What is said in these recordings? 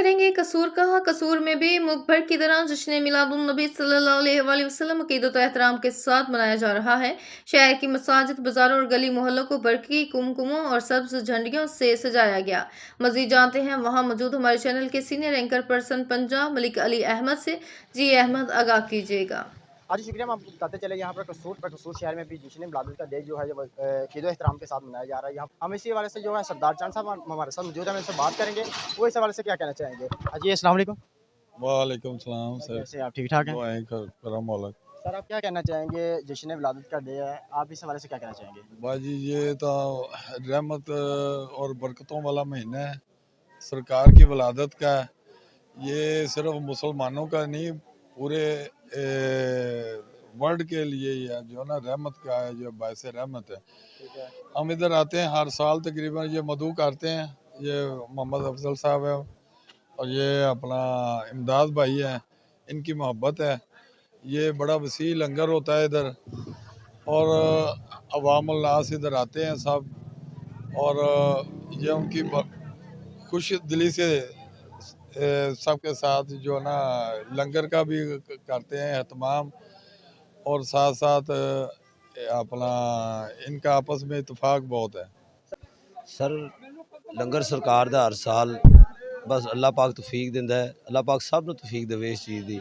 کریں گے قصور کا۔ قصور میں بھی ملک بھر کی طرح جشن میلاد النبی صلی اللہ علیہ وسلم عقیدت و احترام کے ساتھ منایا جا رہا ہے۔ شہر کی مساجد، بازاروں اور گلی محلوں کو برقی کمکموں اور سبز جھنڈیوں سے سجایا گیا۔ مزید جانتے ہیں وہاں موجود ہمارے چینل کے سینئر اینکر پرسن پنجاب ملک علی احمد سے۔ جی احمد، آگاہ کیجیے گا۔ جی شکریہ، ہم آپ کو بتاتے چلے یہاں پر قصور شہر میں بھی جشن میلاد کا ڈے جو ہے عقیدت و احترام کے ساتھ منایا جا رہا ہے۔ یہاں ہم اسی حوالے سے جو ہے سردار چاند صاحب ہمارے ساتھ موجود ہیں، ہم ان سے بات کریں گے، وہ اس حوالے سے کیا کہنا چاہیں گے۔ جی السلام علیکم۔ وعلیکم السلام سر، کیسے آپ؟ ٹھیک ٹھاک ہیں دعائیں کرم مولا۔ سر، آپ کیا کہنا چاہیں گے؟ جشن میلاد کا ڈے ہے، آپ اس حوالے سے کیا کہنا چاہیں گے؟ باجی یہ تو رحمت اور برکتوں والا مہینہ ہے، سرکار کی ولادت کا ہے۔ یہ صرف مسلمانوں کا نہیں، پورے ورلڈ کے لیے یہ جو نا رحمت کا ہے، جو باعث رحمت ہے۔ ہم ادھر آتے ہیں ہر سال، تقریباً یہ مدعو کرتے ہیں، یہ محمد افضل صاحب ہے اور یہ اپنا امداد بھائی ہیں، ان کی محبت ہے۔ یہ بڑا وسیع لنگر ہوتا ہے ادھر، اور عوام الناس ادھر آتے ہیں سب، اور یہ ان کی خوش دلی سے سب کے ساتھ جو ہے نا لنگر کا بھی کرتے ہیں اہتمام، اور ساتھ ساتھ اپنا ان کا آپس میں اتفاق بہت ہے۔ سر لنگر سرکار دا ہر سال بس اللہ پاک توفیق دیندا ہے، اللہ پاک سب نو توفیق دے اس چیز دی،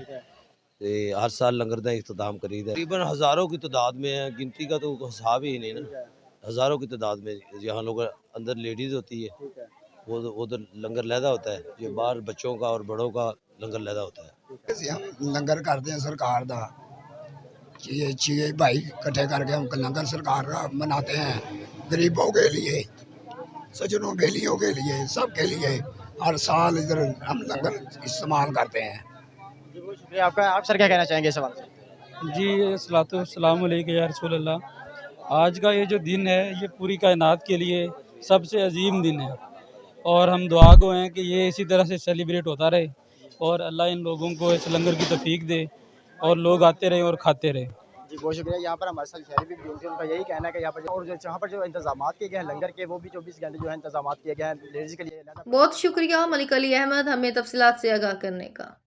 تے ہر سال لنگر دا اختتام کریدا ہے۔ تقریباً ہزاروں کی تعداد میں ہے، گنتی کا تو حساب ہی نہیں نا، ہزاروں کی تعداد میں یہاں لوگ اندر لیڈیز ہوتی ہے، وہ ادھر لنگر لیدا ہوتا ہے، یہ باہر بچوں کا اور بڑوں کا لنگر لیدا ہوتا ہے۔ ہم لنگر کرتے ہیں سرکار دا، چھ بھائی کٹھے کر کے ہم لنگر سرکار کا مناتے ہیں، غریبوں کے لیے، سجنوں بیلیوں کے لیے، سب کے لیے ہر سال ادھر ہم لنگر استعمال کرتے ہیں۔ جی بہت شکریہ آپ کا۔ آپ سر کیا کہنا چاہیں گے اس حوالے سے؟ جی الصلوۃ والسلام علیک یا رسول اللہ۔ آج کا یہ جو دن ہے یہ پوری کائنات کے لیے سب سے عظیم دن ہے، اور ہم دعا گو ہیں کہ یہ اسی طرح سے سیلیبریٹ ہوتا رہے، اور اللہ ان لوگوں کو اس لنگر کی توفیق دے اور لوگ آتے رہیں اور کھاتے رہیں۔ جی بہت شکریہ۔ یہاں پر ہمارے ساتھ شہری بھی موجود ہیں، ان کا یہی کہنا ہے کہ یہاں پر اور جہاں پر جو انتظامات کیے گئے ہیں لنگر کے، وہ بھی 24 گھنٹے جو ہے انتظامات کیے گئے ہیں لیڈیز کے لیے۔ بہت شکریہ ملک علی احمد ہمیں تفصیلات سے آگاہ کرنے کا۔